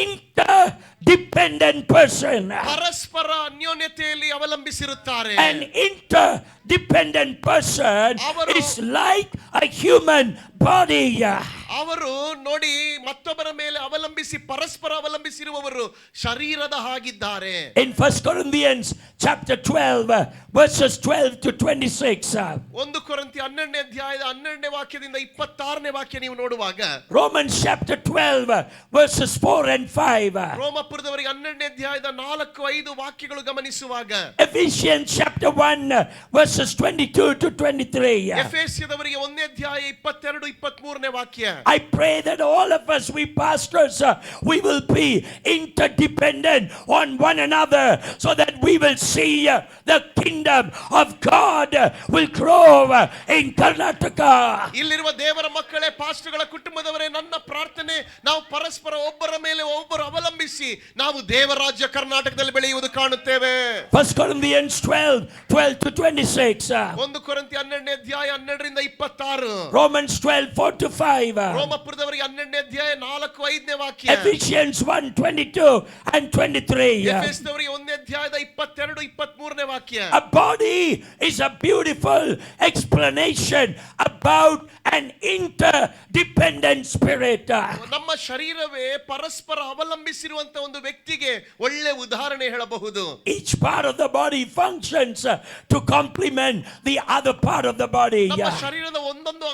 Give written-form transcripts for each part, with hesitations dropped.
interdependent person. ಪರಸ್ಪರ ಅನ್ಯೋನ್ಯತೆಯಲ್ಲಿ ಅವಲಂಬಿಸಿರುತ್ತಾರೆ. An interdependent person is like a human body. ಅವರು ನೋಡಿ ಮತ್ತೊಬ್ಬರ ಮೇಲೆ ಅವಲಂಬಿಸಿ ಪರಸ್ಪರ ಅವಲಂಬಿಸಿರುವವರು ಶರೀರದ ಹಾಗಿದ್ದಾರೆ. In 1 Corinthians chapter 12 verses 12 to 26. 1 ಕೊರಿಂಥಿ 12ನೇ ಅಧ್ಯಾಯದ 12ನೇ ವಾಕ್ಯದಿಂದ 26ನೇ ವಾಕ್ಯ ನೀವು ನೋಡುವಾಗ Romans chapter 12 verses 4 and 5. ರೋಮಪುರದವರಿಗೆ 12ನೇ ಅಧ್ಯಾಯದ 4-5 ವಾಕ್ಯಗಳು ಗಮನಿಸುವಾಗ Ephesians chapter 1 verses 22 to 23. ಎಫೆಸಿಯದವರಿಗೆ 1ನೇ ಅಧ್ಯಾಯ 22-23ನೇ ವಾಕ್ಯ. I pray that all of us, we pastors, we will be interdependent on one another so that we will see the kingdom of God will grow in Karnataka. ಇಲ್ಲಿರುವ ದೇವರ ಮಕ್ಕಳೇ, ಪಾಸ್ಟರ್ಗಳ ಕುಟುಂಬದವರೇ, ನನ್ನ ಪ್ರಾರ್ಥನೆ ನಾವು ಪರಸ್ಪರ ಒಬ್ಬರ ಮೇಲೆ ಒಬ್ಬರು ಅವಲಂಬಿಸಿ ನಾವು ದೇವರ ರಾಜ್ಯ ಕರ್ನಾಟಕದಲ್ಲಿ ಬೆಳೆಯುವುದು ಕಾಣುತ್ತೇವೆ. 1 Corinthians 12 to 26. 1 ಕೊರಿಂಥಿ 12ನೇ ಅಧ್ಯಾಯ 12ರಿಂದ 26. Romans 12 4 to 5. ರೋಮಪುರದವರಿಗೆ 12ನೇ ಅಧ್ಯಾಯ 4-5ನೇ ವಾಕ್ಯ. Ephesians 1 22 and 23. ಎಫೆಸದವರಿಗೆ 1ನೇ ಅಧ್ಯಾಯದ 22-23ನೇ ವಾಕ್ಯ. A body is a beautiful explanation about an interdependent spirit. ನಮ್ಮ ಶರೀರವೇ ಪರಸ್ಪರ ಅವಲಂಬಿಸಿರುವಂತ ಒಂದು ವ್ಯಕ್ತಿಗೆ ಒಳ್ಳೆ ಉದಾಹರಣೆ ಹೇಳಬಹುದು. Each part of the body functions to complement the other part of the body. ನಮ್ಮ ಶರೀರದ ಒಂದೊಂದು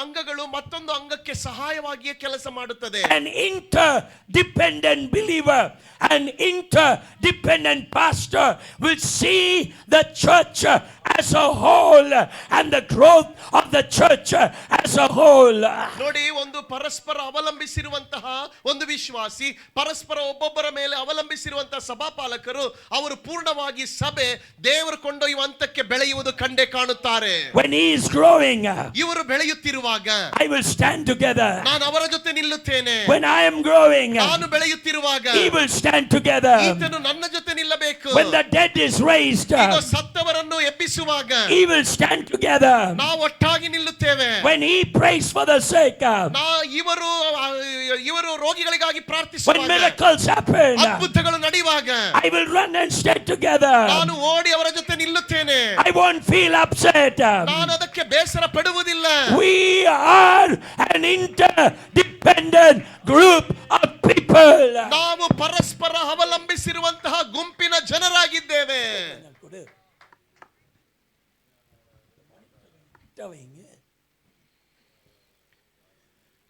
ಅಂಗಗಳು ಮತ್ತೊಂದು ಅಂಗಕ್ಕೆ ಸಹಾಯವಾಗಿಯೇ ಕೆಲಸ ಮಾಡುತ್ತದೆ. An interdependent believer, an interdependent pastor will see the church as a whole and the growth of the church as a whole. ನೋಡಿ, ಒಂದು ಪರಸ್ಪರ ಅವಲಂಬಿಸಿರುವಂತಹ ಒಂದು ವಿಶ್ವಾಸಿ, ಪರಸ್ಪರ ಒಬ್ಬೊಬ್ಬರ ಮೇಲೆ ಅವಲಂಬಿಸಿರುವಂತಹ ಸಭಾಪಾಲಕರು, ಅವರು ಪೂರ್ಣವಾಗಿ ಸಭೆ ದೇವರು ಕೊಂಡೊಯ್ಯುವ ಹಂತಕ್ಕೆ ಬೆಳೆಯುವುದು ಕಂಡೇ ಕಾಣುತ್ತಾರೆ. When he is growing, ಇವರು ಬೆಳೆಯುತ್ತಿರುವಾಗ I will stand together. ನಾನು ಅವರ ಜೊತೆ ನಿಲ್ಲುತ್ತೇನೆ. When I am growing, ನಾನು ಬೆಳೆಯುತ್ತಿರುವಾಗ he will stand together. ಈತನು ನನ್ನ ಜೊತೆ ನಿಲ್ಲಬೇಕು. When the dead is raised, ಈಗ ಸತ್ತವರನ್ನು ಎಬ್ಬಿಸುವಾಗ he will stand together. ನಾವು ಒಟ್ಟಾಗಿ ನಿಲ್ಲುತ್ತೇವೆ. When he prays for the sick, ಇವರು ರೋಗಿಗಳಿಗಾಗಿ when ಪ್ರಾರ್ಥಿಸುವಾಗ, miracles happen, ಅದ್ಭುತಗಳು ನಡೆಯುವಾಗ I will run and stand together. ನಾನು ಓಡಿ ಅವರ ಜೊತೆ ನಿಲ್ಲುತ್ತೇನೆ. I won't feel upset. ನಾನು ಅದಕ್ಕೆ ಬೇಸರ ಪಡುವುದಿಲ್ಲ. We are an interdependent group of people. ನಾವು ಪರಸ್ಪರ ಅವಲಂಬಿಸಿರುವಂತಹ ಗುಂಪಿನ ಜನರಾಗಿದ್ದೇವೆ.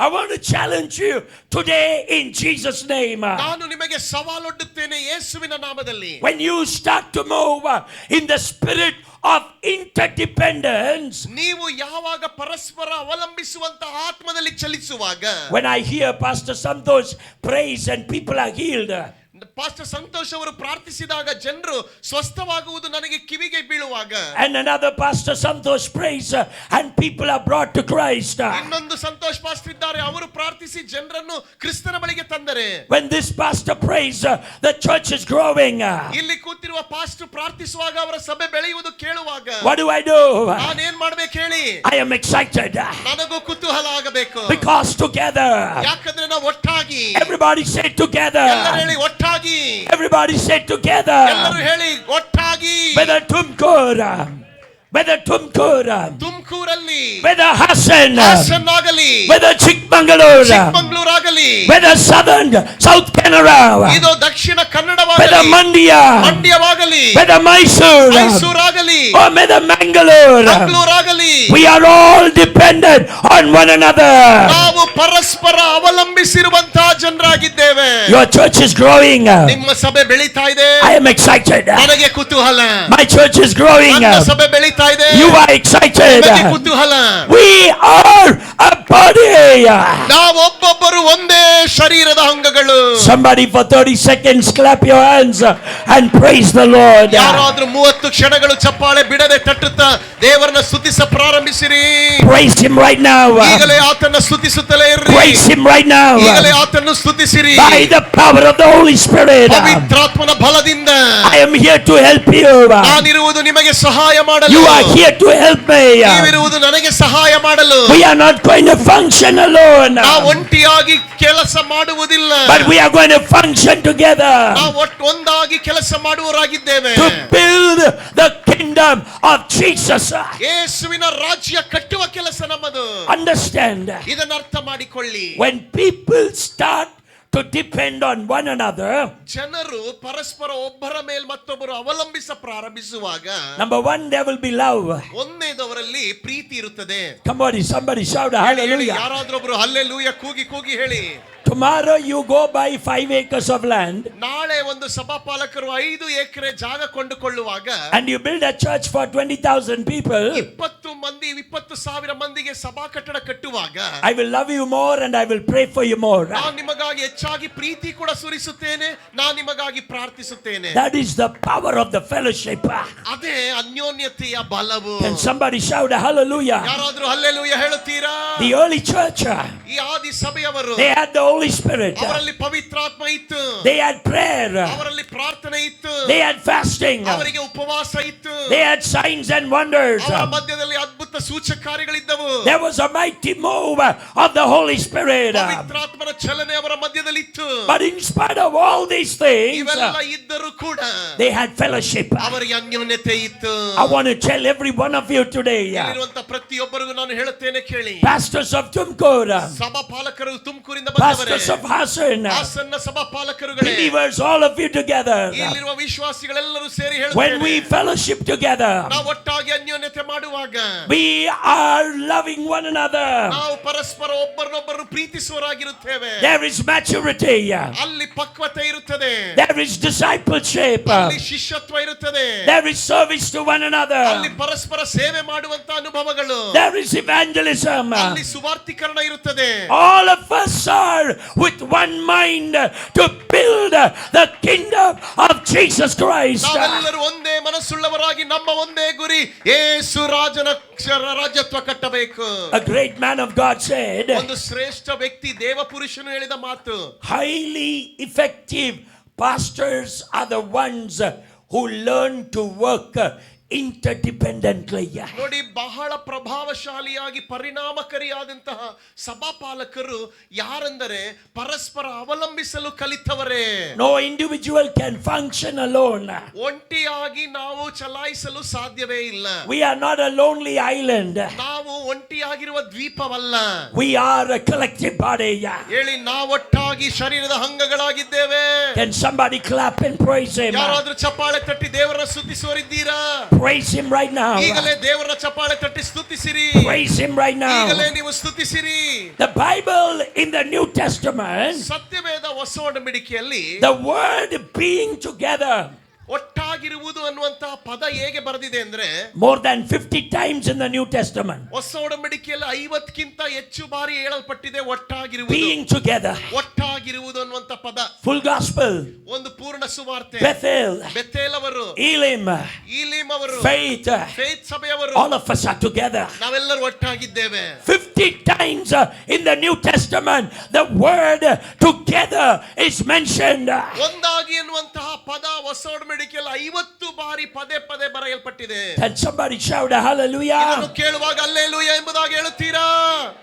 I want to challenge you today in Jesus' name. ನಾನು ನಿಮಗೆ ಸವಾಲೊಡ್ಡುತ್ತೇನೆ ಯೇಸುವಿನ ನಾಮದಲ್ಲಿ. When you start to move in the spirit of interdependence, ನೀವು ಯಾವಾಗ ಪರಸ್ಪರ ಅವಲಂಬಿಸುವಂತ ಆತ್ಮದಲ್ಲಿ ಚಲಿಸುವಾಗ, when I hear Pastor Santosh praise and people are healed, pastor Santosh ಅವರು ಪ್ರಾರ್ಥಿಸಿದಾಗ ಜನರು ಸ್ವಸ್ಥವಾಗುವುದು ನನಗೆ ಕಿವಿಗೆ ಬೀಳುವಾಗ, and another Pastor Santosh prays and people are brought to Christ, ಇನ್ನೊಂದು ಸಂತೋಷ್ ಪಾಸ್ಟರ್ ಇದ್ದಾರೆ, ಅವರು ಪ್ರಾರ್ಥಿಸಿ ಜನರನ್ನು ಕ್ರಿಸ್ತನ ಬಳಿಗೆ ತಂದರೆ, when this pastor prays the church is growing, ಇಲ್ಲಿ ಕೂತಿರುವ ಪಾಸ್ಟರ್ ಪ್ರಾರ್ಥಿಸುವಾಗ ಅವರ ಸಭೆ ಬೆಳೆಯುವುದು ಕೇಳುವಾಗ, what do I do? ನಾನೇನ್ ಮಾಡ್ಬೇಕು ಹೇಳಿ? I am excited ನನಗೂ ಕುತೂಹಲ ಆಗಬೇಕು. because together, ಯಾಕಂದ್ರೆ ನಾವು ಒಟ್ಟಾಗಿ, everybody say together, ಎಲ್ಲರೂ ಹೇಳಿ ಒಟ್ಟಾಗಿ, everybody say together, ಎಲ್ಲರೂ ಹೇಳಿ ಒಟ್ಟಾಗಿ, whether Tumkur, ತುಮಕೂರಲ್ಲಿ, whether Hassan ಆಗಲಿ, whether Chikmagalur, ಆಗಲಿ, whether South Canara, ಇದು ದಕ್ಷಿಣ whether ಕನ್ನಡವಾಗಲಿ, ಮಂಡ್ಯವಾಗಲಿ, whether Mysore ಆಗಲಿ, or whether Mangalore, ಆಗಲಿ, we are all dependent on one another. ನಾವು ಪರಸ್ಪರ ಅವಲಂಬಿಸಿರುವಂತಹ ಜನರಾಗಿದ್ದೇವೆ. Your church is growing. ನಿಮ್ಮ ಸಭೆ ಬೆಳೀತಾ ಇದೆ. I am excited. ನನಗೆ ಕುತೂಹಲ. My church is growing. ನನ್ನ ಸಭೆ ಬೆಳೀತಾ ಇದೆ. You are excited. ನನಗೆ ಕುತೂಹಲ. We are a body. ನಾವು ಒಬ್ಬೊಬ್ಬರು ಒಂದೇ ಶರೀರದ ಅಂಗಗಳು. Somebody for 30 seconds clap your hands and praise the Lord. ಯಾರಾದ್ರೂ 30 ಕ್ಷಣಗಳು ಚಪ್ಪಾಳೆ ಬಿಡದೆ ತಟ್ಟುತ್ತಾ ದೇವರನ್ನ ಸ್ತುತಿಸ ಪ್ರಾರಂಭಿಸಿರಿ. Praise him right now. ಈಗಲೇ ಆತನ ಸ್ತುತಿಸುತ್ತಲೇ ಇರಿ. Praise him right now. ಈಗಲೇ ಆತನ ಸ್ತುತಿಸಿರಿ. By the power of the Holy Spirit. ಪವಿತ್ರಾತ್ಮನ ಬಲದಿಂದ. I am here to help you. ನಾನಿರುವುದು ನಿಮಗೆ ಸಹಾಯ ಮಾಡಲು. You are here to help me. ನೀವಿರುವುದು ನನಗೆ ಸಹಾಯ ಮಾಡಲು. We are not going to function alone, ನಾವು ಒಂಟಿಯಾಗಿ ಕೆಲಸ ಮಾಡುವುದಿಲ್ಲ, but we are going to function together ನಾವು ಒಂದಾಗಿ ಕೆಲಸ ಮಾಡುವವರಾಗಿದ್ದೇವೆ. to build the kingdom of Jesus. ಯೇಸುವಿನ ರಾಜ್ಯ ಕಟ್ಟುವ ಕೆಲಸ ನಮ್ಮದು. Understand, ಇದನ್ನ ಅರ್ಥ ಮಾಡಿಕೊಳ್ಳಿ. when people start to depend on one another, ಜನರು ಪರಸ್ಪರ ಒಬ್ಬರ ಮೇಲೆ ಮತ್ತೊಬ್ಬರು ಅವಲಂಬಿಸ ಪ್ರಾರಂಭಿಸುವಾಗ, number one, there will be love. ಒಂದನೇದವರಲ್ಲಿ ಪ್ರೀತಿ ಇರುತ್ತದೆ. Come on, somebody shout hallelujah. ಯಾರಾದ್ರೊಬ್ರು ಹಲ್ಲೆಲೂಯಾ ಕೂಗಿ ಕೂಗಿ ಹೇಳಿ. Tomorrow you go buy 5 acres of land ನಾಳೆ ಒಂದು ಸಭಾಪಾಲಕರು 5 ಎಕರೆ ಜಾಗ ಕೊಂಡುಕೊಳ್ಳುವಾಗ, and you build a church for 20,000 people. 20,000 ಮಂದಿಗೆ ಸಭಾ ಕಟ್ಟಡ ಕಟ್ಟುವಾಗ, I will love you more and I will pray for you more. ನಾನು ನಿಮಗಾಗಿ ಹೆಚ್ಚಾಗಿ ಪ್ರೀತಿ ಕೂಡ ಸುರಿಸುತ್ತೇನೆ, ನಾನು ನಿಮಗಾಗಿ ಪ್ರಾರ್ಥಿಸುತ್ತೇನೆ. That is the power of the fellowship. ಅದೇ ಅನ್ಯೋನ್ಯತೆಯ ಬಲವು. Can somebody shout hallelujah? ಯಾರಾದ್ರೂ ಹಲ್ಲೆಲೂಯಾ ಹೇಳುತ್ತೀರಾ? The early church, ಈ ಆದಿ ಸಭೆಯವರು, they had the Holy Spirit, ಅವರಲ್ಲಿ ಪವಿತ್ರಾತ್ಮ ಇತ್ತು, they had prayer, ಅವರಲ್ಲಿ ಪ್ರಾರ್ಥನೆ ಇತ್ತು, they had fasting, ಅವರಿಗೆ ಉಪವಾಸ ಇತ್ತು, they had signs and wonders. ಅವರ ಮಧ್ಯದಲ್ಲಿ ಅದ್ಭುತ ಸೂಚಕ ಕಾರ್ಯಗಳಿದ್ದವು. There was a mighty move of the Holy Spirit. ಪವಿತ್ರಾತ್ಮನ ಚಲನೆ ಅವರ ಮಧ್ಯದಲ್ಲಿ ಇತ್ತು. But in spite of all these things, ಇವೆಲ್ಲ ಇದ್ದರೂ ಕೂಡ they had fellowship. ಅವರಿಗೆ ಅನ್ಯೋನ್ಯತೆ ಇತ್ತು. I want to tell every one of you today, ಇಲ್ಲಿರುವಂತ ಪ್ರತಿಯೊಬ್ಬರಿಗೂ ನಾನು ಹೇಳುತ್ತೇನೆ ಕೇಳಿ. pastors of Tumkur, ಸಭಾಪಾಲಕರು ತುಮಕೂರಿಂದ ಬಂದವರೇ, pastors of Hassan, ಹಾಸನ್ನ ಸಭಾಪಾಲಕರುಗಳೇ, believers, all of you together, ಇಲ್ಲಿರುವ ವಿಶ್ವಾಸಿಗಳೆಲ್ಲರೂ ಸೇರಿ when we ಹೇಳುತ್ತೇವೆ, fellowship together, ನಾವು ಒಟ್ಟಾಗಿ ಅನ್ಯೋನ್ಯತೆ ಮಾಡುವಾಗ, we are loving one another. ನಾವು ಪರಸ್ಪರ ಒಬ್ಬರನ್ನೊಬ್ಬರು ಪ್ರೀತಿಸುವರಾಗಿರುತ್ತೇವೆ. There is maturity, ಅಲ್ಲಿ ಪಕ್ವತೆ ಇರುತ್ತದೆ, there is discipleship, ಅಲ್ಲಿ ಶಿಷ್ಯತ್ವ ಇರುತ್ತದೆ, there is service to one another, ಅಲ್ಲಿ ಪರಸ್ಪರ ಸೇವೆ ಮಾಡುವಂತ ಅನುಭವಗಳು, there is evangelism. ಅಲ್ಲಿ ಸುವಾರ್ತೀಕರಣ ಇರುತ್ತದೆ. All of us are with one mind to build the kingdom of Jesus Christ. ನಾವೆಲ್ಲರೂ ಒಂದೇ ಮನಸ್ಸುಳ್ಳವರಾಗಿ ನಮ್ಮ ಒಂದೇ ಗುರಿ ಯೇಸು ರಾಜನ ರಾಜ್ಯತ್ವ ಕಟ್ಟಬೇಕು. A great man of God said, ಒಂದು ಶ್ರೇಷ್ಠ ವ್ಯಕ್ತಿ ದೇವಪುರುಷನು ಹೇಳಿದ ಮಾತು, highly effective pastors are the ones who learn to work interdependently. ನೋಡಿ, ಬಹಳ ಪ್ರಭಾವಶಾಲಿಯಾಗಿ ಪರಿಣಾಮಕಾರಿಯಾದಂತಹ ಸಭಾಪಾಲಕರು ಯಾರೆಂದರೆ ಪರಸ್ಪರ ಅವಲಂಬಿಸಲು ಕಲಿತವರೇ. No individual can function alone. ಒಂಟಿಯಾಗಿ ನಾವು ಚಲಾಯಿಸಲು ಸಾಧ್ಯವೇ ಇಲ್ಲ. We are not a lonely island. ನಾವು ಒಂಟಿಯಾಗಿರುವ ದ್ವೀಪವಲ್ಲ. We are a collective body. ಹೇಳಿ, ನಾವೊಟ್ಟಾಗಿ ಶರೀರದ ಅಂಗಗಳಾಗಿದ್ದೇವೆ. Can somebody clap and praise him? ಯಾರಾದ್ರೂ ಚಪ್ಪಾಳೆ ತಟ್ಟಿ ದೇವರನ್ನ ಸ್ತುತಿಸುವರಿದ್ದೀರಾ? Praise him right now. ಈಗಲೇ ದೇವರನ್ನ ಚಪ್ಪಾಳೆ ತಟ್ಟಿ ಸ್ತುತಿಸಿರಿ. Praise him right now. ಈಗಲೇ ನೀವು ಸ್ತುತಿಸಿರಿ. The Bible in the New Testament, ಸತ್ಯವೇದ ಹೊಸ ಒಡಂಬಡಿಕೆಯಲ್ಲಿ the word being together, ಒಟ್ಟಾಗಿರುವುದು ಅನ್ನುವಂತಹ ಪದ ಹೇಗೆ ಬರೆದಿದೆ ಅಂದ್ರೆ, more than 50 times in the New Testament. ಹೊಸ ಒಡಂಬಡಿಕೆಯಲ್ಲಿ 50ಕ್ಕಿಂತ ಹೆಚ್ಚು ಬಾರಿ ಹೇಳಲ್ಪಟ್ಟಿದೆ ಒಟ್ಟಾಗಿರುವುದು. Being together. ಒಟ್ಟಾಗಿರುವುದು ಅನ್ನುವಂತ ಪದ. Full gospel. ಒಂದು ಪೂರ್ಣ ಸುವಾರ್ತೆ. Bethel. ಬೆಥೇಲ್ ಅವರು, Elim. ಈಲಿಮ್ ಅವರು, Faith. ಫೇತ್ ಸಭೆಯವರು, All of us are together. ನಾವೆಲ್ಲರೂ ಒಟ್ಟಾಗಿದ್ದೇವೆ. 50 times in the New Testament the word together is mentioned. ಒಂದಾಗಿ ಎನ್ನುವಂತಹ ಪದ ಹೊಸ ಒಡಂಬಡಿಕೆಯಲ್ಲಿ 50 ಬಾರಿ ಪದೇ ಪದೇ ಬರೆಯಲ್ಪಟ್ಟಿದೆ. Can somebody shout a hallelujah? ಇದನ್ನು ಕೇಳುವಾಗ ಹಲ್ಲೆಲೂಯಾ ಎಂಬುದಾಗಿ ಹೇಳುತ್ತೀರಾ?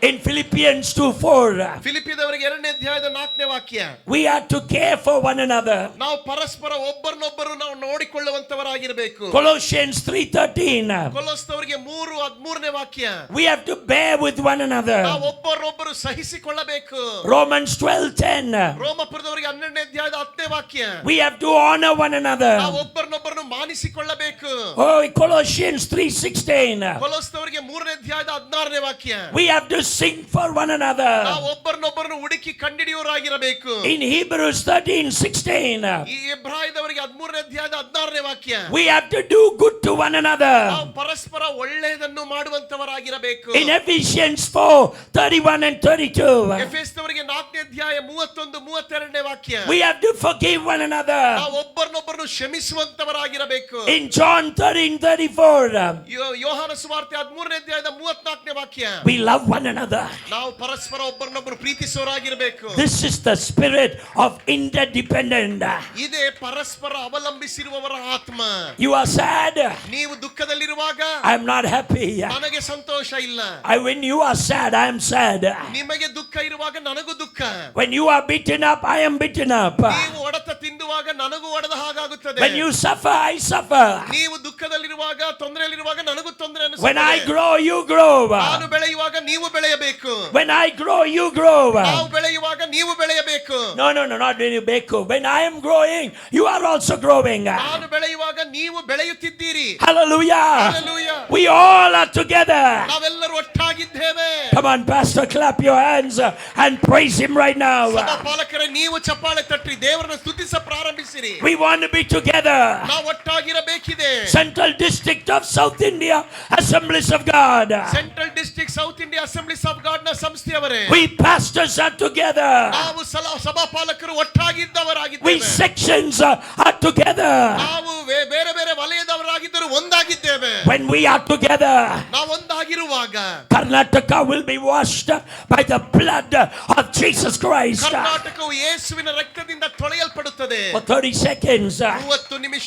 In Philippians 2:4, ಫಿಲಿಪ್ಪಿದವರಿಗೆ 2ನೇ ಅಧ್ಯಾಯದ 4ನೇ ವಾಕ್ಯ, we are to care for one another. ನಾವು ಪರಸ್ಪರ ಒಬ್ಬರನ್ನೊಬ್ಬರು ನಾವು ನೋಡಿಕೊಳ್ಳುವಂತವರಾಗಿರಬೇಕು. Colossians 3:13, ಕೊಲೊಸ್ಸದವರಿಗೆ 3:13ನೇ ವಾಕ್ಯ, we have to bear with one another. ನಾವು ಒಬ್ಬರನ್ನೊಬ್ಬರು ಸಹಿಸಿಕೊಳ್ಳಬೇಕು. Romans 12:10, ರೋಮಪುರದವರಿಗೆ 12ನೇ ಅಧ್ಯಾಯದ 10ನೇ ವಾಕ್ಯ, we have to honor one another. ನಾವು ಒಬ್ಬರನ್ನೊಬ್ಬರನ್ನು ಮಾನಿಸಿಕೊಳ್ಳಬೇಕು. Oh, Colossians 3:16, ಕೊಲೊಸ್ಸದವರಿಗೆ 3ನೇ ಅಧ್ಯಾಯದ 16ನೇ ವಾಕ್ಯ, we have to sing for one another. ನಾವು ಒಬ್ಬರನ್ನೊಬ್ಬರನ್ನು ಹುಡುಕಿ ಕಂಡಿಡಿಯೋರಾಗಿರಬೇಕು. In Hebrews 13:16, ಈ ಇಬ್ರಾಯದವರಿಗೆ 13ನೇ ಅಧ್ಯಾಯದ 16ನೇ ವಾಕ್ಯ, we have to do good to one another. ನಾವು ಪರಸ್ಪರ ಒಳ್ಳೆಯದನ್ನು ಮಾಡುವಂತವರಾಗಿರಬೇಕು. In Ephesians 4:31 and 32, ಎಫೆಸದವರಿಗೆ 4ನೇ ಅಧ್ಯಾಯ 31 32ನೇ ವಾಕ್ಯ, we have to forgive one another. ನಾವು ಒಬ್ಬರ ಒಬ್ಬರನ್ನೊಬ್ಬರನ್ನು ಕ್ಷಮಿಸುವಂತವರಾಗಿರಬೇಕು. In John 13:34, ಯೋಹಾನ ಸುವಾರ್ತೆ 13ನೇ ಅಧ್ಯಾಯದ 34ನೇ ವಾಕ್ಯ, we love one another. ನಾವು ಪರಸ್ಪರ ಒಬ್ಬರನ್ನೊಬ್ಬರು ಪ್ರೀತಿಸುವವರಾಗಿರಬೇಕು. This is the spirit of interdependent. ಇದೇ ಪರಸ್ಪರ ಅವಲಂಬಿಸಿರುವವರ ಆತ್ಮ. You are sad, ನೀವು ದುಃಖದಲ್ಲಿರುವಾಗ I am not happy. ನನಗೆ ಸಂತೋಷ ಇಲ್ಲ. When you are sad, I am sad. ನಿಮಗೆ ದುಃಖ ಇರುವಾಗ ನನಗೂ ದುಃಖ. When you are beaten up, I am beaten up. ನೀವು ಹೊಡೆತ ತಿಂದುವಾಗ ನನಗೂ ಹೊಡೆದ ಹಾಗಾಗುತ್ತದೆ. When you suffer, I suffer. ನೀವು ದುಃಖದಲ್ಲಿರುವಾಗ ತೊಂದರೆಯಲ್ಲಿರುವಾಗ ನನಗೂ ತೊಂದರೆ When I ಅನಿಸುತ್ತದೆ. grow, you grow. ನಾನು ಬೆಳೆಯುವಾಗ ನೀವು ಬೆಳೆಯಬೇಕು. When I grow, you grow. ನಾವು ಬೆಳೆಯುವಾಗ ನೀವು ಬೆಳೆಯಬೇಕು. No, not when you bake. When I am growing, you are also growing. ನಾನು ಬೆಳೆಯುವಾಗ ನೀವು ಬೆಳೆಯುತ್ತಿದ್ದೀರಿ. Hallelujah. Hallelujah. We all are together. ನಾವೆಲ್ಲರೂ ಒಟ್ಟಾಗಿದ್ದೇವೆ. Come on, Pastor, clap your hands and praise him right now. ಸಭಾ ಪಾಲಕರೇ, ನೀವು ಚಪ್ಪಾಳೆ ತಟ್ಟಿ ದೇವರನ್ನು ಸ್ತುತಿಸ ಪ್ರಾರಂಭಿಸಿರಿ. We want to be together. ನಾವು ಒಟ್ಟಾಗಿರಬೇಕಿದೆ. Central District of South India Assemblies of God. Central district south India assemblies of god ನ ಸಂಸ್ಥೆಯವರೇ, We pastors are together. ನಾವು ಸಭಾ ಪಾಲಕರು We ಒಟ್ಟಾಗಿದ್ದವರಾಗಿದ್ದೇವೆ. sections are together. ನಾವು ಬೇರೆ ಬೇರೆ ವಲಯದವರಾಗಿದ್ದರೂ ಒಂದಾಗಿದ್ದೇವೆ. When we are together, ನಾವು ಒಂದಾಗಿರುವಾಗ Karnataka will be washed by the blood of Jesus Christ. ಕರ್ನಾಟಕವು ಯೇಸುವಿನ ರಕ್ತದಿಂದ ತೊಳೆಯಲ್ಪಡುತ್ತದೆ. For 30 seconds, 30 ನಿಮಿಷ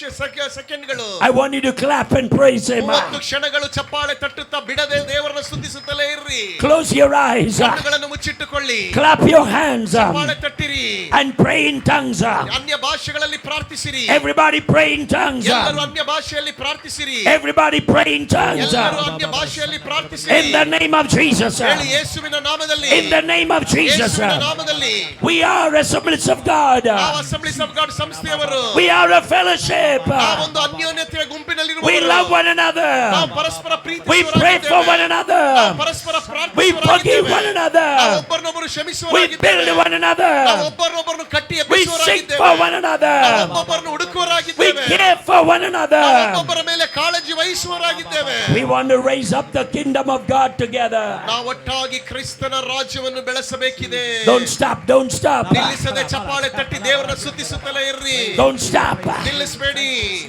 ಸೆಕೆಂಡ್ಗಳು, I want you to clap and praise him. 30 ಕ್ಷಣಗಳು ಚಪ್ಪಾಳೆ ತಟ್ಟುತ್ತಾ ಬಿಡದೆ ದೇವರನ್ನು ಸ್ತುತಿಸುತ್ತಲೇ ಇರ್ರಿ. Close your eyes, ಕಣ್ಣುಗಳನ್ನು ಮುಚ್ಚಿಟ್ಟುಕೊಳ್ಳಿ, clap your hands, ಚಪ್ಪಾಳೆ ತಟ್ಟಿರಿ, and pray in tongues. ಅನ್ಯ ಭಾಷೆಗಳಲ್ಲಿ ಪ್ರಾರ್ಥಿಸಿರಿ. Everybody pray in tongues. ಎಲ್ಲರೂ ಅನ್ಯ ಭಾಷೆಯಲ್ಲಿ ಪ್ರಾರ್ಥಿಸಿರಿ. Everybody pray in tongues. ಎಲ್ಲರೂ ಅನ್ಯ ಭಾಷೆಯಲ್ಲಿ ಪ್ರಾರ್ಥಿಸಿರಿ. In the name of Jesus. ಹೇಳಿ, ಯೇಸುವಿನ ನಾಮದಲ್ಲಿ. In the name of Jesus. ಯೇಸುವಿನ ನಾಮದಲ್ಲಿ. We are Assemblies of God. ನಾವು ಅಸೆಂಬ್ಲೀಸ್ ಆಫ್ ಗಾಡ್ ಸಂಸ್ಥೆಯವರು. We are a fellowship. ನಾವೊಂದು ಅನ್ಯೋನ್ಯತೆಯ ಗುಂಪಿನಲ್ಲಿರುವವರು. We love one another. ನಾವು ಪರಸ್ಪರ We pray for one another. ನಾವು ಪರಸ್ಪರ We forgive one ಪ್ರಾರ್ಥಿಸುವವರಾಗಿದ್ದೇವೆ. another. ನಾವು ಒಬ್ಬರನ್ನೊಬ್ಬರು We ಕ್ಷಮಿಸುವವರಾಗಿದ್ದೇವೆ. build one ನಾವು another. ಒಬ್ಬರನ್ನೊಬ್ಬರನ್ನು ಕಟ್ಟಿ We seek ಎಬ್ಬಿಸುವವರಾಗಿದ್ದೇವೆ. for one another. ನಾವು ಒಬ್ಬೊಬ್ಬರನ್ನು We ಹುಡುಕುವವರಾಗಿದ್ದೇವೆ. care for one another. ನಾವು ಒಬ್ಬೊಬ್ಬರ ಮೇಲೆ ಕಾಳಜಿ ವಹಿಸುವವರಾಗಿದ್ದೇವೆ. We want to raise up the kingdom of God together. ನಾವು ಒಟ್ಟಾಗಿ ಕ್ರಿಸ್ತನ ರಾಜ್ಯವನ್ನು ಬೆಳೆಸಬೇಕಿದೆ. Don't stop, don't stop. ನಿಲ್ಲಿಸದೆ ಚಪ್ಪಾಳೆ ತಟ್ಟಿ ದೇವರನ್ನು ಸ್ತುತಿಸುತ್ತಲೇ ಇರ್ರಿ. Don't stop. ನಿಲ್ಲಿಸಬೇಡಿ.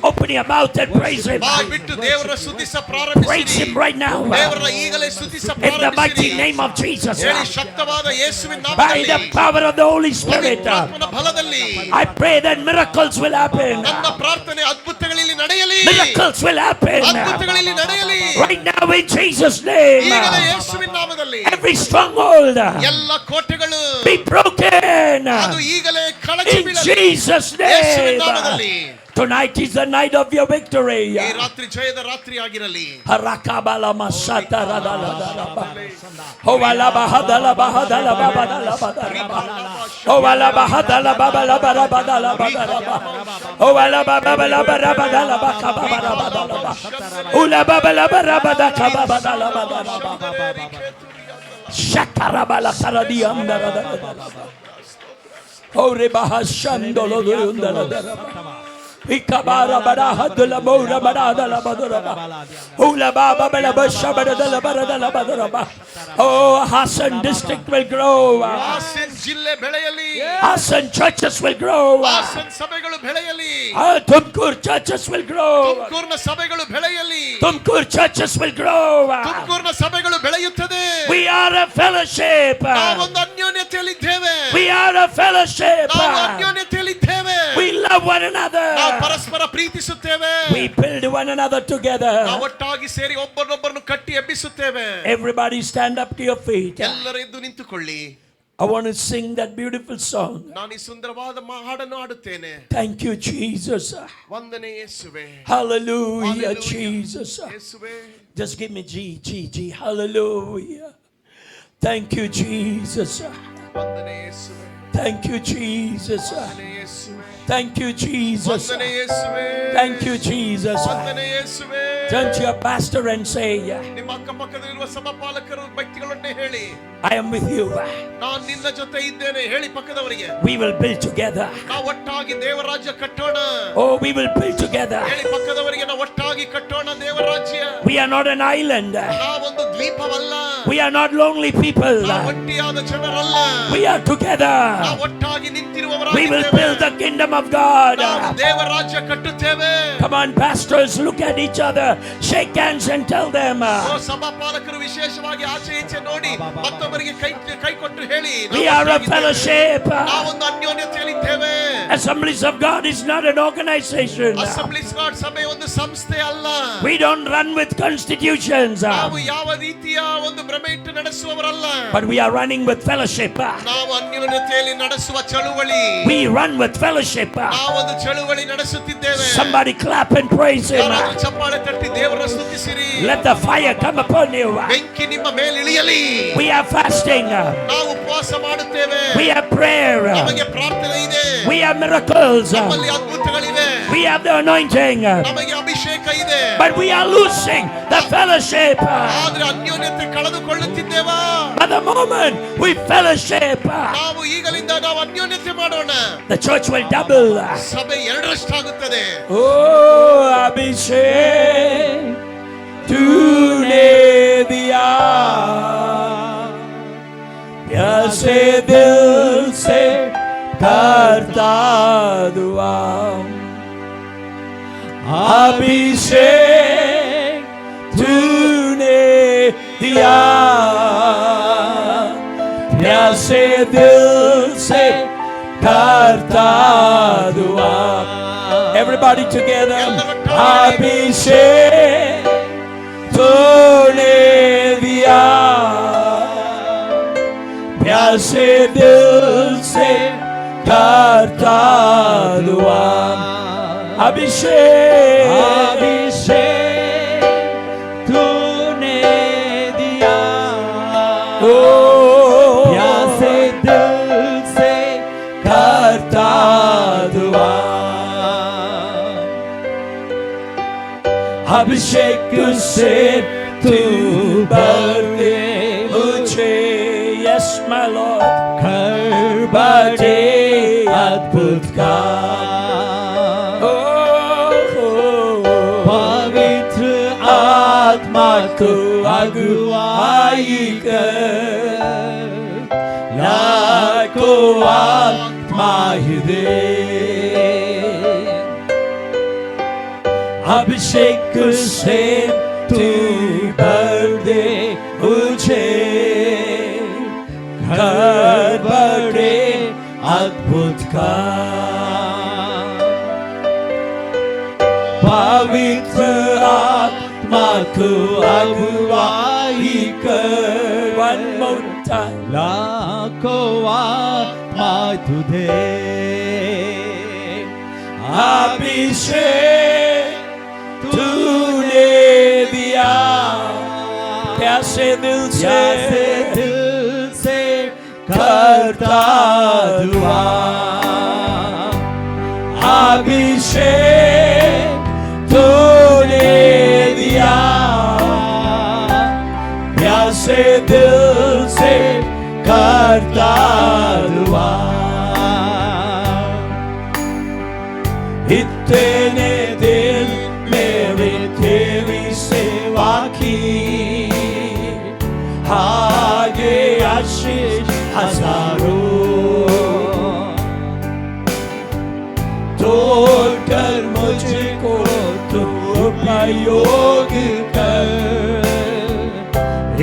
Open your mouth and praise him. ಬಾಯಿ ಬಿಟ್ಟು ದೇವರನ್ನು ಸ್ತುತಿಸ Praise ಪ್ರಾರಂಭಿಸಿರಿ. him right now. ದೇವರನ್ನ ಈಗಲೇ ಸ್ತುತಿಸ In the mighty ಪ್ರಾರಂಭಿಸಿರಿ. name of Jesus. ಹೇಳಿ, ಶಕ್ತವಾದ ಯೇಸುವಿನ By ನಾಮದಲ್ಲಿ, the power of the Holy Spirit. ಪವಿತ್ರಾತ್ಮನ ಬಲದಲ್ಲಿ I pray that miracles will happen. ನನ್ನ ಪ್ರಾರ್ಥನೆ ಅದ್ಭುತಗಳಲ್ಲಿ ನಡೆಯಲಿ. Miracles will happen. ಅದ್ಭುತಗಳಲ್ಲಿ ನಡೆಯಲಿ. Right now in Jesus' name. ಈಗಲೇ ಯೇಸುವಿನ ನಾಮದಲ್ಲಿ Every stronghold ಎಲ್ಲ ಕೋಟೆಗಳು be broken. ಅದು ಈಗಲೇ ಕಳಚಿ In ಬೀಳಲಿ. Jesus' ಯೇಸುವಿನ name. ನಾಮದಲ್ಲಿ Tonight is the night of your victory. ಈ ರಾತ್ರಿ ಜಯದ ರಾತ್ರಿ ಆಗಿರಲಿ. Harakabala masata radala. Hovala bahadala bahadala babadala badala. Hovala bahadala babala barabadala badala. Hovala babala barabadala bakabala badala. Ula babala barabada kababadala badala. Shakarabala karadiyam darada. Ore bahashandolo durundala. Ikabara barahadula mora barada baduraba. Ula baba bala bashabada la barada la baduraba. Oh, Hassan district will grow. Haasan ಜಿಲ್ಲೆ ಬೆಳೆಯಲಿ. Hassan churches will grow. Haasan ಸಭೆಗಳು ಬೆಳೆಯಲಿ. Tumkur churches will grow. ತುಮಕೂರಿನ ಸಭೆಗಳು ಬೆಳೆಯಲಿ. Tumkur churches will grow. ತುಮಕೂರಿನ ಸಭೆಗಳು ಬೆಳೆಯುತ್ತದೆ. We are a fellowship. ನಾವೊಂದು ಅನ್ಯೋನ್ಯತೆಯಲ್ಲಿದ್ದೇವೆ. We are a fellowship. ನಾವು ಅನ್ಯೋನ್ಯತೆಯಲ್ಲಿದ್ದೇವೆ. We love one another. ನಾವು ಪರಸ್ಪರ ಪ್ರೀತಿಸುತ್ತೇವೆ. We build one another together. ನಾವು ಒಟ್ಟಾಗಿ ಸೇರಿ ಒಬ್ಬರನ್ನೊಬ್ಬರನ್ನು ಕಟ್ಟಿ ಎಬ್ಬಿಸುತ್ತೇವೆ. Everybody stand up to your feet. ಎಲ್ಲರೂ ಎದ್ದು ನಿಂತುಕೊಳ್ಳಿ. I want to sing that beautiful song. ನಾನು ಈ ಸುಂದರವಾದ ಹಾಡನ್ನು ಹಾಡುತ್ತೇನೆ. Thank you, Jesus. ವಂದನೆ ಯೇಸುವೇ. Hallelujah, Hallelujah. Jesus. ಯೇಸುವೇ. Just give me G. Hallelujah. Thank you, Jesus. ವಂದನೆ ಯೇಸುವೇ. Thank you, Jesus. ವಂದನೆ ಯೇಸುವೇ. Thank you, Jesus. ವಂದನೆ ಯೇಸುವೇ. Thank you, Jesus. ವಂದನೆ ಯೇಸುವೇ. Turn to your pastor and say, ನಿಮ್ಮ ಅಕ್ಕಪಕ್ಕದಲ್ಲಿರುವ ಸಭಾಪಾಲಕರು ವ್ಯಕ್ತಿಗಳನ್ನೇ ಹೇಳಿ, I am with you. ನಾನು ನಿನ್ನ ಜೊತೆ ಇದ್ದೇನೆ. ಹೇಳಿ ಪಕ್ಕದವರಿಗೆ, We will build together. ನಾವು ಒಟ್ಟಾಗಿ ದೇವರಾಜ್ಯ ಕಟ್ಟೋಣ. Oh, we will build together. ಹೇಳಿ ಪಕ್ಕದವರಿಗೆ, ನಾವು ಒಟ್ಟಾಗಿ ಕಟ್ಟೋಣ ದೇವರಾಜ್ಯ. We are not an island. ನಾವೊಂದು ದ್ವೀಪವಲ್ಲ. We are not lonely people. ನಾವು ಒಟ್ಟಿಯಾದ ಜನರಲ್ಲ. We are together. ನಾವು ಒಟ್ಟಾಗಿ ನಿಂತಿರುವವರಾಗಿದ್ದೇವೆ. We will build the kingdom of God. ನಾವು ದೇವರ ರಾಜ್ಯ ಕಟ್ಟುತ್ತೇವೆ. Come on, pastors, look at each other, shake hands and tell them. ಓ ಸಭಾಪಾಲಕರು ವಿಶೇಷವಾಗಿ ಆಚೆ ಈಚೆ ನೋಡಿ ಮತ್ತೊಬ್ಬರಿಗೆ ಕೈ ಕೊಟ್ಟು ಹೇಳಿ, We are a fellowship. ನಾವೊಂದು ಅನ್ಯೋನ್ಯತೆಯಲ್ಲಿದ್ದೇವೆ. Assemblies of God is not an organization. Assemblies god ಸಭೆ ಒಂದು ಸಂಸ್ಥೆ ಅಲ್ಲ. We don't run with constitutions. ನಾವು ಯಾವ ರೀತಿಯ ಒಂದು ಭ್ರಮೆ ಇಟ್ಟು ನಡೆಸುವವರಲ್ಲ. But we are running with fellowship. ನಾವು ಅನ್ಯೋನ್ಯತೆಯಲ್ಲಿ ನಡೆಸುವ ಚಳುವಳಿ. We run with fellowship. ನಾವೊಂದು ಚಳುವಳಿ ನಡೆಸುತ್ತಿದ್ದೇವೆ. Somebody clap and praise him. ಯಾರಾದರೂ ಚಪ್ಪಾಳೆ ತಟ್ಟಿ ದೇವರನ್ನು ಸ್ತುತಿಸಿರಿ. Let the fire come upon you. ಬೆಂಕಿ ನಿಮ್ಮ ಮೇಲೆ ಇಳಿಯಲಿ. We are fasting. ನಾವು ಉಪವಾಸ ಮಾಡುತ್ತೇವೆ. We have prayer. ನಮಗೆ ಪ್ರಾರ್ಥನೆ ಇದೆ. We have miracles. ನಮ್ಮಲ್ಲಿ ಅದ್ಭುತಗಳಿವೆ. We have the anointing. ನಮಗೆ ಅಭಿಷೇಕ ಇದೆ. But we are losing the fellowship. ಆದ್ರೆ ಅನ್ಯೋನ್ಯತೆ ಕಳೆದುಕೊಳ್ಳುತ್ತಿದ್ದೇವಾ? At the moment we fellowship, ನಾವು ಈಗಲಿಂದ ನಾವು ಅನ್ಯೋನ್ಯತೆ ಮಾಡೋಣ. the church will double. ಸಭೆ ಎರಡರಷ್ಟಾಗುತ್ತದೆ. Oh, Abhishek, तूने दिया प्यासे दिल से करता दुआ. अभिषेक तूने दिया प्यासे दिल से करता दुआ. Everybody together. अभिषेक तूने दिया प्यासे दिल से करता दुआ. अभिषेक तूने दिया प्यासे दिल से करता दुआ. अभिषेक से तू भर दे मुझे. Yes, my Lord. कर बड़े अद्भुत का. पवित्र आत्मा को अगुवाई कर. लाखों आत्मा ही दे. अभिषेक से तू भर दे मुझे. घर बड़े अद्भुत का. पवित्र आत्मा को अगुवाई कर. One more time. लाखों आत्मा तुझे. अभिषेक तूने दिया प्यासे दिल से करता दुआ. अभिषेक तूने दिया प्यासे दिल से करता दुआ. इतने दिल मेरे तेरी सेवा की. आगे आशीष हजारों तोड़कर मुझको तू उपयोग कर.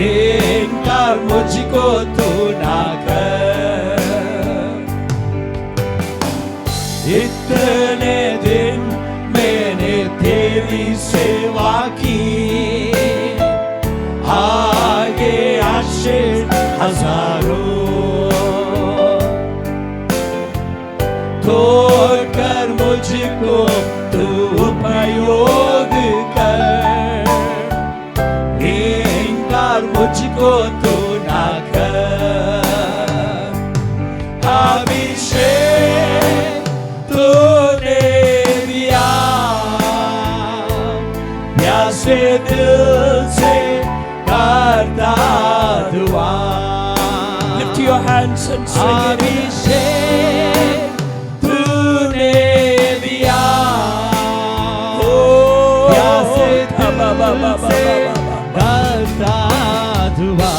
इनकार मुझको तू ना कर. इतने दिन मैंने तेरी सेवा की. आगे आशीष हजारों तोड़कर मुझको तू उपयोग कर. इनकार मुझको तू ना कर. अभिषेक तूने दिया प्यासे दिल से करता दुआ. Lift your hands and sing it. तूने दिया प्यासे दिल से करता दुआ.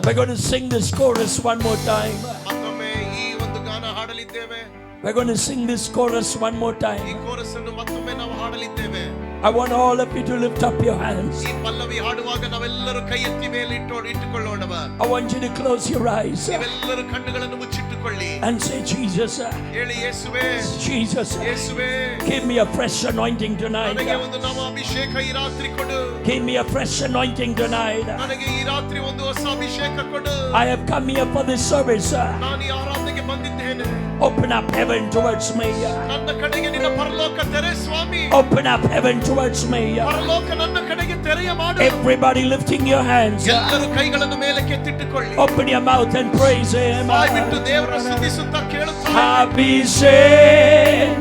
We're going to sing this chorus one more time. ಮತ್ತೊಮ್ಮೆ ಈ ಒಂದು ಗಾನ ಹಾಡಲಿದ್ದೇವೆ. We're going to sing this chorus one more ಈ time. ಕೋರಸ್ ಅನ್ನು ಮತ್ತೊಮ್ಮೆ ನಾವು ಹಾಡಲಿದ್ದೇವೆ. I want all of you to lift up your hands. ಈ ಪಲ್ಲವಿ ಹಾಡುವಾಗ ನಾವೆಲ್ಲರೂ ಕೈ ಎತ್ತಿ ಮೇಲೆ ಇಟ್ಟುಕೊಳ್ಳೋಣ. I want you to close your eyes ನೀವೆಲ್ಲರೂ ಕಣ್ಣುಗಳನ್ನು ಮುಚ್ಚಿಟ್ಟುಕೊಳ್ಳಿ. and say, Jesus, ಹೇಳಿ, ಯೇಸುವೇ, Jesus, ಯೇಸುವೇ, give me a fresh anointing tonight. ನನಗೆ ಒಂದು ನವ ಅಭಿಷೇಕ ಈ ರಾತ್ರಿ ಕೊಡು. Give me a fresh anointing tonight. ನನಗೆ ಈ ರಾತ್ರಿ ಒಂದು ಹೊಸ ಅಭಿಷೇಕ ಕೊಡು. I have come here for this service. ನಾನು ಈ ಆರಾಧನೆಗೆ ಬಂದಿದ್ದೇನೆ. Open up heaven towards me. ನನ್ನ ಕಡೆಗೆ ನಿನ್ನ ಪರಲೋಕ ತೆರೆ ಸ್ವಾಮಿ. Open up heaven towards me. ಪರಲೋಕ ನನ್ನ ಕಡೆಗೆ ತೆರೆಯ ಮಾಡು. Everybody lifting your hands. ಎಲ್ಲರೂ ಕೈಗಳನ್ನು ಮೇಲಕ್ಕೆ ಎತ್ತಿಟ್ಟುಕೊಳ್ಳಿ. Open your mouth and praise Him. ಬಾಯಿ ಬಿಟ್ಟು ದೇವರ ಸ್ತುತಿಸುತ್ತಾ ಕೇಳುತ್ತಾರೆ. Abhishek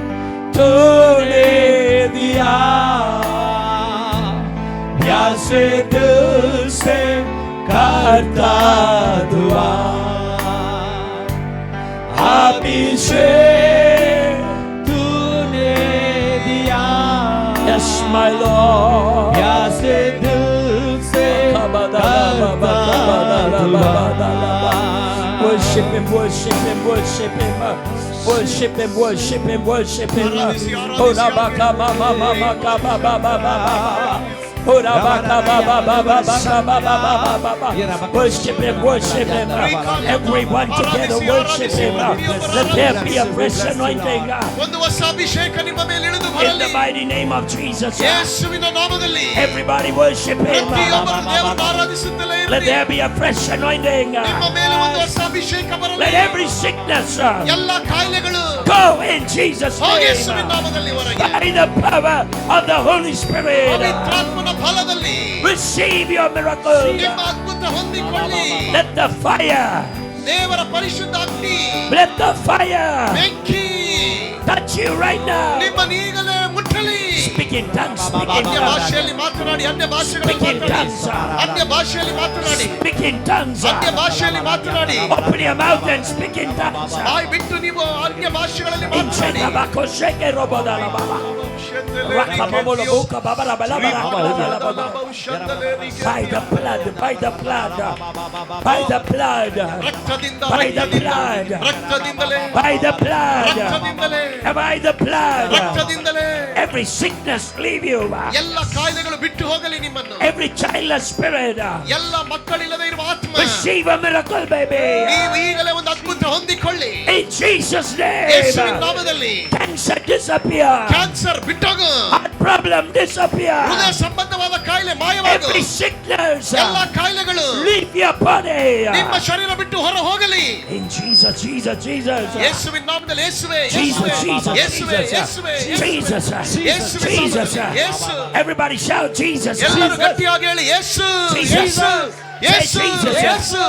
tune diya, प्यासे दिल से करता दुआ. अभिषेक तूने दिया, yes my Lord, प्यासे दिल से करता दुआ. Worship Him, worship Him, worship Him, worship Him, worship Him, worship Him. Ora baka mama mama kaba baba baba. Ora baka baba baba baba baba baba. Worship Him, worship Him. Everyone together worship Him. Let there be a fresh anointing. ಒಂದು ಹೊಸ ಅಭಿಷೇಕ ನಿಮ್ಮ ಮೇಲೆ ಇಳಿದು In ಬರಲಿ. the mighty name of Jesus. ಯೇಸುವಿನ ನಾಮದಲ್ಲಿ Everybody worship Him. ಪ್ರತಿಯೊಬ್ಬರು ದೇವರನ್ನು ಆರಾಧಿಸುತ್ತಲೇ Let ಇರಲಿ. there be a fresh anointing. ನಿಮ್ಮ ಮೇಲೆ ಒಂದು ಹೊಸ ಅಭಿಷೇಕ ಬರಲಿ. Let every sickness ಎಲ್ಲ ಕಾಯಿಲೆಗಳು go in Jesus' ಯೇಸುವಿನ name. ನಾಮದಲ್ಲಿ ಹೊರಗೆ. By the power of the Holy Spirit, ಪವಿತ್ರಾತ್ಮನ ಫಲದಲ್ಲಿ receive your miracle. ನಿಮ್ಮ ಅದ್ಭುತ ಹೊಂದಿಕೊಳ್ಳಿ. Let the fire, ದೇವರ ಪರಿಶುದ್ಧ ಅಗ್ನಿ let the fire ಬೆಂಕಿ touch you right now. ನಿಮ್ಮನ್ನು ಈಗಲೇ ಮುಟ್ಟಲಿ. Speak in tongues, speak in ಅನ್ಯ tongues, ಭಾಷೆಯಲ್ಲಿ ಮಾತನಾಡಿ. ಅನ್ಯ ಭಾಷೆಗಳಲ್ಲಿ Speak in ಮಾತನಾಡಿ. tongues. ಅನ್ಯ ಭಾಷೆಯಲ್ಲಿ ಮಾತನಾಡಿ. speak in tongues. ಅನ್ಯ ಭಾಷೆಯಲ್ಲಿ ಮಾತನಾಡಿ. Open your mouth and speak in tongues. ಬಾಯಿ ಬಿಟ್ಟು ನೀವು ಅನ್ಯ ಭಾಷೆಗಳಲ್ಲಿ In ಮಾತನಾಡಿ. Chekabako Sheke Robodala Baba. Rakamamolo Boka Babara Balabara. By the blood, by the blood, by the blood, ರಕ್ತದಿಂದ by the ರಕ್ತದಿಂದ blood, ರಕ್ತದಿಂದಲೇ by the blood, ರಕ್ತದಿಂದಲೇ by the blood. ರಕ್ತದಿಂದಲೇ Every sickness leave you. ಎಲ್ಲ ಕಾಯಿಲೆಗಳು ಬಿಟ್ಟು ಹೋಗಲಿ ನಿಮ್ಮನ್ನು. Every childless spirit ಎಲ್ಲ ಮಕ್ಕಳಿಲ್ಲದೆ ಇರುವ ಆತ್ಮ receive a miracle, baby. ನೀವು ಈಗಲೇ ಒಂದು ಅದ್ಭುತ ಹೊಂದಿಕೊಳ್ಳಿ. In Jesus' ಯೇಸುವಿನ name. ನಾಮದಲ್ಲಿ Cancer disappear. ಕ್ಯಾನ್ಸರ್ ಬಿಟ್ಟೋಗು. Heart problem disappear. ಹೃದಯ ಸಂಬಂಧವಾದ ಕಾಯಿಲೆ ಮಾಯವಾಗು. Every sickness ಎಲ್ಲ ಕಾಯಿಲೆಗಳು leave your body. ನಿಮ್ಮ ಶರೀರ ಬಿಟ್ಟು ಹೊರ ಹೋಗಲಿ. In Jesus, Jesus, Jesus. ಯೇಸುವಿನ ನಾಮದಲ್ಲಿ ಯೇಸುವೇ Jesus, ಯೇಸುವೇ Jesus, ಯೇಸುವೇ Jesus, ಯೇಸುವೇ Jesus, ಯೇಸುವಿನ Jesus. ನಾಮದಲ್ಲಿ ಯೇಸು. Everybody shout Jesus. ಎಲ್ಲರೂ ಗಟ್ಟಿಯಾಗಿ ಹೇಳಿ ಯೇಸು Jesus. ಯೇಸು ಯೇಸು Jesus. ಯೇಸು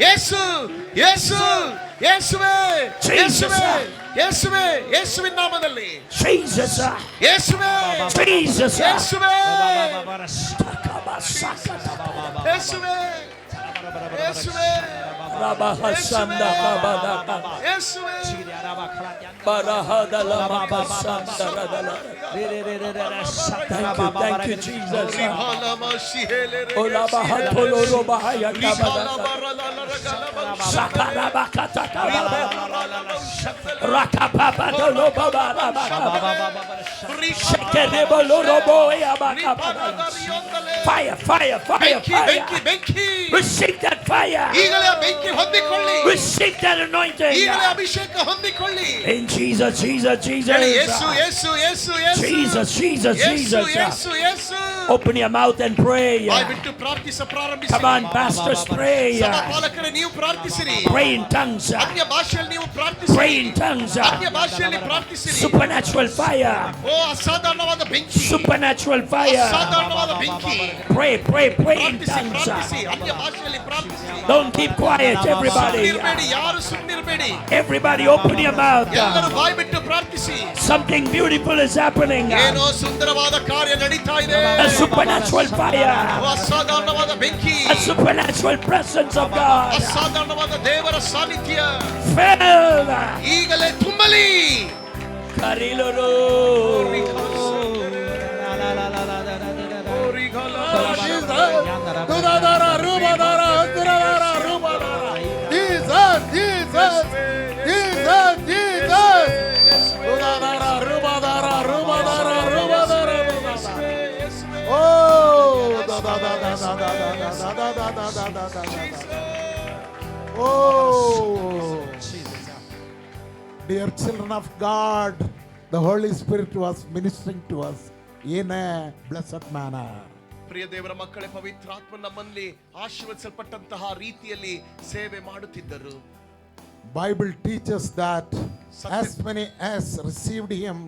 ಯೇಸು ಯೇಸು ಯೇಸುವೇ ಯೇಸುವೇ ಯೇಸುವೇ ಯೇಸುವಿನ ನಾಮದಲ್ಲಿ Jesus. ಯೇಸುವೇ Jesus. ಯೇಸುವೇ ಯೇಸುವೇ ಯೇಸುವೇ Rabahasanda Kabadaka. ಯೇಸುವೇ Barahadala Mabasanda. Thank you, Jesus. Olabahatolo Robahaya Kabadaka. Sakarabakataka. Rakapapatolo Bababaka. Shekerebolo Roboya Bakabaka. Fire, fire, fire, ಬೆಂಕಿ ಬೆಂಕಿ fire. ಬೆಂಕಿ. Receive that fire. ಈಗಲೇ ಆ ಬೆಂಕಿ ಹೊಂದಿಕೊಳ್ಳಿ. Receive that anointing. ಈಗಲೇ ಅಭಿಷೇಕ ಹೊಂದಿಕೊಳ್ಳಿ. In Jesus, Jesus, Jesus. ಹೇಳಿ ಯೇಸು ಯೇಸು ಯೇಸು ಯೇಸು Jesus, Jesus, Yesu Jesus. Yesu Yesu. Open your mouth and pray. ಬಾಯಿ ಬಿಟ್ಟು ಪ್ರಾರ್ಥಿಸ ಪ್ರಾರಂಭಿಸಿ. Come on, pastors, pray. ಸಭಾಪಾಲಕರೇ ನೀವು ಪ್ರಾರ್ಥಿಸಿರಿ. Pray in tongues. ಅನ್ಯ ಭಾಷೆಯಲ್ಲಿ ನೀವು Pray ಪ್ರಾರ್ಥಿಸಿರಿ. in tongues. ಅನ್ಯ ಭಾಷೆಯಲ್ಲಿ ಪ್ರಾರ್ಥಿಸಿರಿ. Supernatural fire. ಓ ಅಸಾಧಾರಣವಾದ ಬೆಂಕಿ. Supernatural fire. ಅಸಾಧಾರಣವಾದ ಬೆಂಕಿ. Pray, pray, pray in ಪ್ರಾರ್ಥಿಸಿ tongues. ಪ್ರಾರ್ಥಿಸಿ. ಅನ್ಯ ಭಾಷೆಯಲ್ಲಿ ಪ್ರಾರ್ಥಿಸಿ. Don't keep quiet, everybody. ಸುಮ್ಮನಿರ್ಬೇಡಿ, ಯಾರು ಸುಮ್ಮನಿರ್ಬೇಡಿ. Everybody, open your mouth. ಎಲ್ಲರೂ ಬಾಯಿ ಬಿಟ್ಟು ಪ್ರಾರ್ಥಿಸಿ. Something beautiful is happening. ಏನೋ ಸುಂದರವಾದ ಕಾರ್ಯ ನಡೀತಾ ಇದೆ. A supernatural fire. ಓ ಅಸಾಧಾರಣವಾದ ಬೆಂಕಿ. A supernatural presence of God. ಅಸಾಧಾರಣವಾದ ದೇವರ ಸಾನ್ನಿಧ್ಯ Fill. ಈಗಲೇ ತುಂಬಲಿ. Kariloro. Jesus, Jesus, Jesus, Jesus. Oh, dear children of God, the Holy Spirit was ministering to us in a blessed manner. ಪ್ರಿಯ ದೇವರ ಮಕ್ಕಳೇ, ಪವಿತ್ರಾತ್ಮ ನಮ್ಮಲ್ಲಿ ಆಶೀರ್ವದಿಸಲ್ಪಟ್ಟಂತಹ ರೀತಿಯಲ್ಲಿ ಸೇವೆ ಮಾಡುತ್ತಿದ್ದರು. Bible teaches that as many as received him,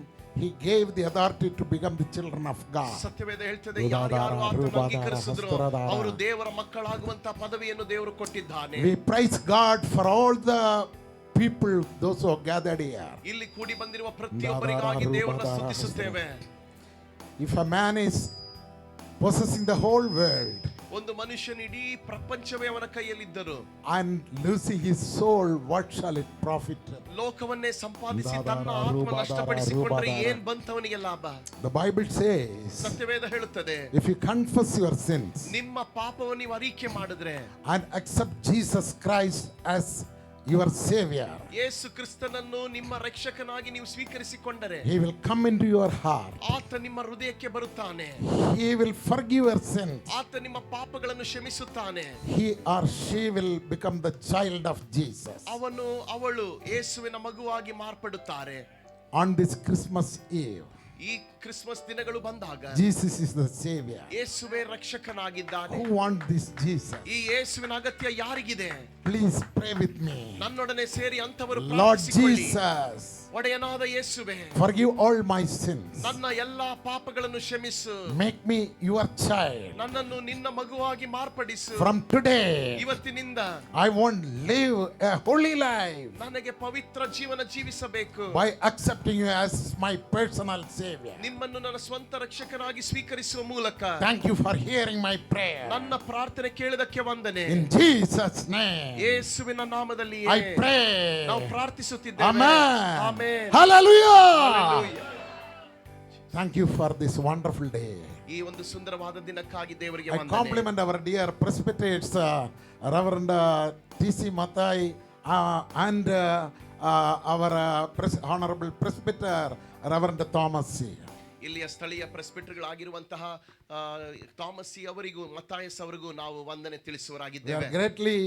he gave the authority to become the children of God. ಸತ್ಯವೇದ ಹೇಳ್ತದೆ, ಯಾರು ಆತನನ್ನು ಅಂಗೀಕರಿಸಿದ್ರು ಅವರು ದೇವರ ಮಕ್ಕಳಾಗುವಂತಹ ಪದವಿಯನ್ನು ದೇವರು ಕೊಟ್ಟಿದ್ದಾನೆ. We praise God for all the people, those who are gathered here. ಇಲ್ಲಿ ಕೂಡಿ ಬಂದಿರುವ ಪ್ರತಿಯೊಬ್ಬರಿಗಾಗಿ ದೇವರನ್ನು ಸ್ತುತಿಸುತ್ತೇವೆ. If a man is possessing the whole world ಒಂದು ಮನುಷ್ಯನ ಇಡೀ ಪ್ರಪಂಚವೇ ಅವನ ಕೈಯಲ್ಲಿದ್ದರು and losing his soul, what shall it profit him? ಲೋಕವನ್ನೇ ಸಂಪಾದಿಸಿ ತನ್ನ ಆತ್ಮ ನಷ್ಟಪಡಿಸಿಕೊಂಡ್ರೆ ಏನ್ ಬಂತವನಿಗೆ ಲಾಭ? The Bible says, ಸತ್ಯವೇದ ಹೇಳುತ್ತದೆ, if you confess your sins ನಿಮ್ಮ ಪಾಪವನ್ನು ನೀವು ಅರಿಕೆ ಮಾಡಿದ್ರೆ and accept Jesus Christ as your savior, ಯೇಸು ಕ್ರಿಸ್ತನನ್ನು ನಿಮ್ಮ ರಕ್ಷಕನಾಗಿ ನೀವು ಸ್ವೀಕರಿಸಿಕೊಂಡರೆ he will come into your heart, ಆತ ನಿಮ್ಮ ಹೃದಯಕ್ಕೆ ಬರುತ್ತಾನೆ, he will forgive your sins, ಆತ ನಿಮ್ಮ ಪಾಪಗಳನ್ನು ಕ್ಷಮಿಸುತ್ತಾನೆ, he or she will become the child of Jesus. ಅವನು ಅವಳು ಯೇಸುವಿನ ಮಗುವಾಗಿ ಮಾರ್ಪಡುತ್ತಾರೆ. On this Christmas Eve, ಈ ಕ್ರಿಸ್ಮಸ್ ದಿನಗಳು ಬಂದಾಗ Jesus is the savior. ಯೇಸುವೇ ರಕ್ಷಕನಾಗಿದ್ದಾನೆ. Who want this Jesus? ಈ ಯೇಸುವಿನ ಅಗತ್ಯ ಯಾರಿಗಿದೆ? Please pray with me. ನನ್ನೊಡನೆ ಸೇರಿ ಅಂತವರು Lord ಪ್ರಾರ್ಥಿಸಿಕೊಳ್ಳಿ. Jesus, ಒಡೆಯನಾದ ಯೇಸುವೇ, forgive all my sins. ನನ್ನ ಎಲ್ಲಾ ಪಾಪಗಳನ್ನು ಕ್ಷಮಿಸು. Make me your child. ನನ್ನನ್ನು ನಿನ್ನ ಮಗುವಾಗಿ ಮಾರ್ಪಡಿಸು. From today, ಇವತ್ತಿನಿಂದ I won't live a holy life ನನಗೆ ಪವಿತ್ರ ಜೀವನ ಜೀವಿಸಬೇಕು. by accepting you as my personal savior. ನಿಮ್ಮನ್ನು ನನ್ನ ಸ್ವಂತ ರಕ್ಷಕನಾಗಿ ಸ್ವೀಕರಿಸುವ ಮೂಲಕ Thank you for hearing my prayer. ನನ್ನ ಪ್ರಾರ್ಥನೆ ಕೇಳಿದಕ್ಕೆ ವಂದನೆ. In Jesus' name, ಯೇಸುವಿನ ನಾಮದಲ್ಲಿ I pray. ನಾವು ಪ್ರಾರ್ಥಿಸುತ್ತಿದ್ದೇವೆ. Amen. Amen. Hallelujah. Hallelujah. Thank you for this wonderful day. ಈ ಒಂದು ಸುಂದರವಾದ ದಿನಕ್ಕಾಗಿ ದೇವರಿಗೆ I ವಂದನೆ. compliment our dear presbyters, Reverend T.C. Mathai and our honorable presbyter, Reverend Thomas C. ಇಲ್ಲಿಯ ಸ್ಥಳೀಯ ಪ್ರೆಸ್ಬಿಟರ್ಗಳಾಗಿರುವಂತಹ ಥಾಮಸ್ ಸಿ ಅವರಿಗೂ ಮತ್ತಾಯಸ್ ಅವರಿಗೂ ನಾವು ವಂದನೆ We ತಿಳಿಸುವರಾಗಿದ್ದೇವೆ. are greatly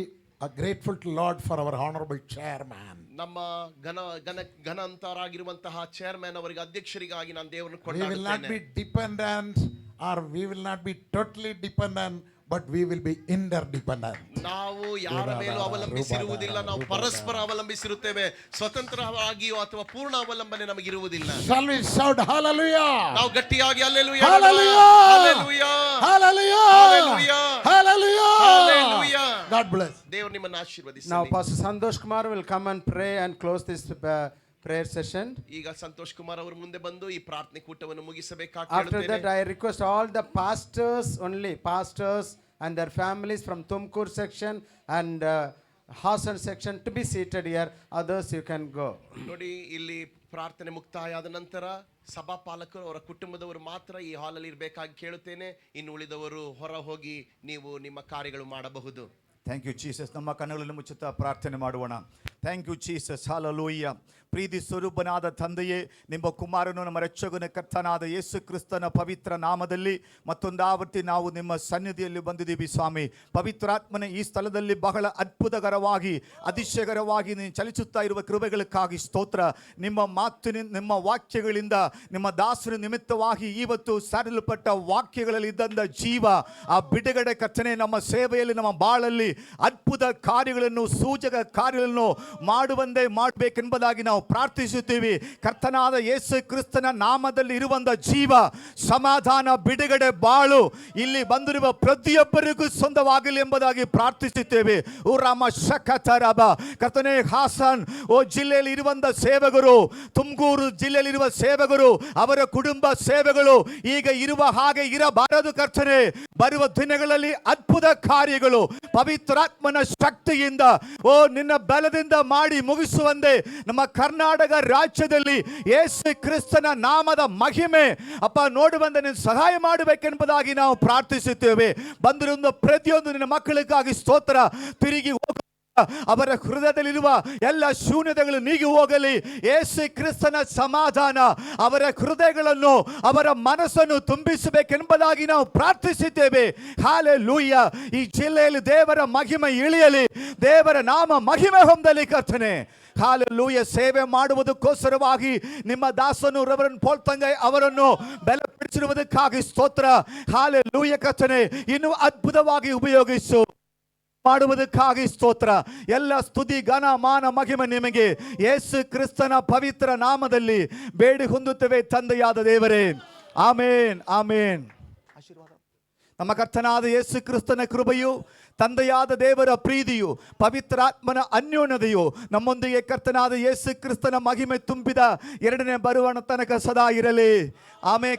grateful to Lord for our honorable chairman. ನಮ್ಮ ಘನಂತರಾಗಿರುವಂತಹ ಚೇರ್ಮನ್ ಅವರಿಗೆ ಅಧ್ಯಕ್ಷರಿಗಾಗಿ ನಾನು ದೇವರನ್ನು We will not ಕೊಂಡಾಡುತ್ತೇನೆ. be dependent, or we will not be totally dependent, but we will be interdependent. ನಾವು ಯಾರ ಮೇಲೂ ಅವಲಂಬಿಸಿರುವುದಿಲ್ಲ, ನಾವು ಪರಸ್ಪರ ಅವಲಂಬಿಸಿರುತ್ತೇವೆ. ಸ್ವತಂತ್ರವಾಗಿಯೋ ಅಥವಾ ಪೂರ್ಣ ಅವಲಂಬನೆ ನಮಗಿರುವುದಿಲ್ಲ. Shall we shout hallelujah? ನಾವು ಗಟ್ಟಿಯಾಗಿ hallelujah Hallelujah! Hallelujah Hallelujah! Hallelujah! Hallelujah! Hallelujah! God bless. ದೇವರು ನಿಮ್ಮನ್ನು ಆಶೀರ್ವದಿಸಲಿ. Now Pastor Santosh Kumar will come and pray and close this prayer session. ಈಗ ಸಂತೋಷ್ ಕುಮಾರ್ ಅವರು ಮುಂದೆ ಬಂದು ಈ ಪ್ರಾರ್ಥನೆ ಕೂಟವನ್ನು ಮುಗಿಸಬೇಕಾಗಿ After that I request all the pastors and their families from Tumkur section and Hassan section to be seated here. Others you can go. ನೋಡಿ, ಇಲ್ಲಿ ಪ್ರಾರ್ಥನೆ ಮುಕ್ತಾಯ ಆದ ನಂತರ ಸಭಾಪಾಲಕರು ಅವರ ಕುಟುಂಬದವರು ಮಾತ್ರ ಈ ಹಾಲಲ್ಲಿ ಇರಬೇಕಾಗಿ ಕೇಳುತ್ತೇನೆ. ಇನ್ನು ಉಳಿದವರು ಹೊರ ಹೋಗಿ ನೀವು ನಿಮ್ಮ ಕಾರ್ಯಗಳು ಮಾಡಬಹುದು. Thank you Jesus. ನಮ್ಮ ಕಣ್ಣುಗಳನ್ನು ಮುಚ್ಚುತ್ತಾ ಪ್ರಾರ್ಥನೆ ಮಾಡುವಣ. Thank you Jesus. ಹಲ್ಲೆಲೂಯಾ. ಪ್ರೀತಿ ಸ್ವರೂಪನಾದ ತಂದೆಯೇ, ನಿಮ್ಮ ಕುಮಾರನು ನಮ್ಮ ರಕ್ಷಕನ ಕರ್ತನಾದ ಯೇಸು ಕ್ರಿಸ್ತನ ಪವಿತ್ರ ನಾಮದಲ್ಲಿ ಮತ್ತೊಂದಾವರ್ತಿ ನಾವು ನಿಮ್ಮ ಸನ್ನಿಧಿಯಲ್ಲಿ ಬಂದಿದ್ದೀವಿ ಸ್ವಾಮಿ. ಪವಿತ್ರಾತ್ಮನ ಈ ಸ್ಥಳದಲ್ಲಿ ಬಹಳ ಅದ್ಭುತಕರವಾಗಿ ಅತಿಶಯಕರವಾಗಿ ನೀನು ಚಲಿಸುತ್ತಾ ಇರುವ ಕೃಪೆಗಳಕ್ಕಾಗಿ ಸ್ತೋತ್ರ. ನಿಮ್ಮ ವಾಕ್ಯಗಳಿಂದ ನಿಮ್ಮ ದಾಸರ ನಿಮಿತ್ತವಾಗಿ ಇವತ್ತು ಸಾರಲ್ಪಟ್ಟ ವಾಕ್ಯಗಳಲ್ಲಿ ಇದ್ದಂಥ ಜೀವ, ಆ ಬಿಡುಗಡೆ ಕರ್ತನೆ ನಮ್ಮ ಸೇವೆಯಲ್ಲಿ ನಮ್ಮ ಬಾಳಲ್ಲಿ ಅದ್ಭುತ ಕಾರ್ಯಗಳನ್ನು ಸೂಚಕ ಕಾರ್ಯಗಳನ್ನು ಮಾಡುವಂತೆ ಮಾಡಬೇಕೆಂಬುದಾಗಿ ನಾವು ಪ್ರಾರ್ಥಿಸುತ್ತೀವಿ. ಕರ್ತನಾದ ಯೇಸು ಕ್ರಿಸ್ತನ ನಾಮದಲ್ಲಿ ಇರುವಂತ ಜೀವ, ಸಮಾಧಾನ, ಬಿಡುಗಡೆ, ಬಾಳು ಇಲ್ಲಿ ಬಂದಿರುವ ಪ್ರತಿಯೊಬ್ಬರಿಗೂ ಸ್ವಂತವಾಗಲಿ ಎಂಬುದಾಗಿ ಪ್ರಾರ್ಥಿಸುತ್ತೇವೆ. ಓ ರಾಮ ಶಕತರಬ ಕರ್ತನೆ, ಹಾಸನ್ ಜಿಲ್ಲೆಯಲ್ಲಿ ಇರುವಂತ ಸೇವಕರು, ತುಮಕೂರು ಜಿಲ್ಲೆಯಲ್ಲಿರುವ ಸೇವಕರು, ಅವರ ಕುಟುಂಬ ಸೇವೆಗಳು ಈಗ ಇರುವ ಹಾಗೆ ಇರಬಾರದು ಕರ್ತನೆ. ಬರುವ ದಿನಗಳಲ್ಲಿ ಅದ್ಭುತ ಕಾರ್ಯಗಳು ಪವಿತ್ರಾತ್ಮನ ಶಕ್ತಿಯಿಂದ ನಿನ್ನ ಬಲದಿಂದ ಮಾಡಿ ಮುಗಿಸುವಂತೆ ನಮ್ಮ ಕರ್ನಾಟಕ ರಾಜ್ಯದಲ್ಲಿ ಯೇಸು ಕ್ರಿಸ್ತನ ನಾಮದ ಮಹಿಮೆ ಅಪ್ಪ ನೋಡುವಂತೆ ನೀನು ಸಹಾಯ ಮಾಡಬೇಕೆಂಬುದಾಗಿ ನಾವು ಪ್ರಾರ್ಥಿಸುತ್ತೇವೆ. ಬಂದಿರುವ ಪ್ರತಿಯೊಂದು ನಿನ್ನ ಮಕ್ಕಳಿಗಾಗಿ ಸ್ತೋತ್ರ. ತಿರುಗಿ ಅವರ ಹೃದಯದಲ್ಲಿರುವ ಎಲ್ಲ ಶೂನ್ಯತೆಗಳು ನೀಗಿ ಹೋಗಲಿ. ಯೇಸು ಕ್ರಿಸ್ತನ ಸಮಾಧಾನ ಅವರ ಹೃದಯಗಳನ್ನು ಅವರ ಮನಸ್ಸನ್ನು ತುಂಬಿಸಬೇಕೆಂಬುದಾಗಿ ನಾವು ಪ್ರಾರ್ಥಿಸಿದ್ದೇವೆ. ಹಲ್ಲೆಲೂಯಾ. ಈ ಜಿಲ್ಲೆಯಲ್ಲಿ ದೇವರ ಮಹಿಮೆ ಇಳಿಯಲಿ, ದೇವರ ನಾಮ ಮಹಿಮೆ ಹೊಂದಲಿ ಕರ್ತನೇ. ಹಲ್ಲೆಲೂಯಾ. ಸೇವೆ ಮಾಡುವುದಕ್ಕೋಸ್ಕರವಾಗಿ ನಿಮ್ಮ ದಾಸನು ರೆವರೆಂಡ್ ಪೌಲ್ ತಂಗೈ ಅವರನ್ನು ಬಲಪಡಿಸಿರುವುದಕ್ಕಾಗಿ ಸ್ತೋತ್ರ. ಹಲ್ಲೆಲೂಯಾ ಕರ್ತನೇ, ಇನ್ನೂ ಅದ್ಭುತವಾಗಿ ಉಪಯೋಗಿಸು ಮಾಡುವುದಕ್ಕಾಗಿ ಸ್ತೋತ್ರ. ಎಲ್ಲ ಸ್ತುತಿ ಘನ ಮಾನ ಮಹಿಮೆ ನಿಮಗೆ ಯೇಸು ಕ್ರಿಸ್ತನ ಪವಿತ್ರ ನಾಮದಲ್ಲಿ ಬೇಡಿ ಹೊಂದುತ್ತೇವೆ ತಂದೆಯಾದ ದೇವರೇ. ಆಮೇನ್, ಆಮೇನ್. ಆಶೀರ್ವಾದ. ನಮ್ಮ ಕರ್ತನಾದ ಯೇಸು ಕ್ರಿಸ್ತನ ಕೃಪೆಯು, ತಂದೆಯಾದ ದೇವರ ಪ್ರೀತಿಯು, ಪವಿತ್ರಾತ್ಮನ ಅನ್ಯೋನ್ಯತೆಯು ನಮ್ಮೊಂದಿಗೆ ಕರ್ತನಾದ ಯೇಸು ಕ್ರಿಸ್ತನ ಮಹಿಮೆ ತುಂಬಿದ ಎರಡನೇ ಬರುವಣ ತನಕ ಸದಾ ಇರಲಿ. ಆಮೇಲೆ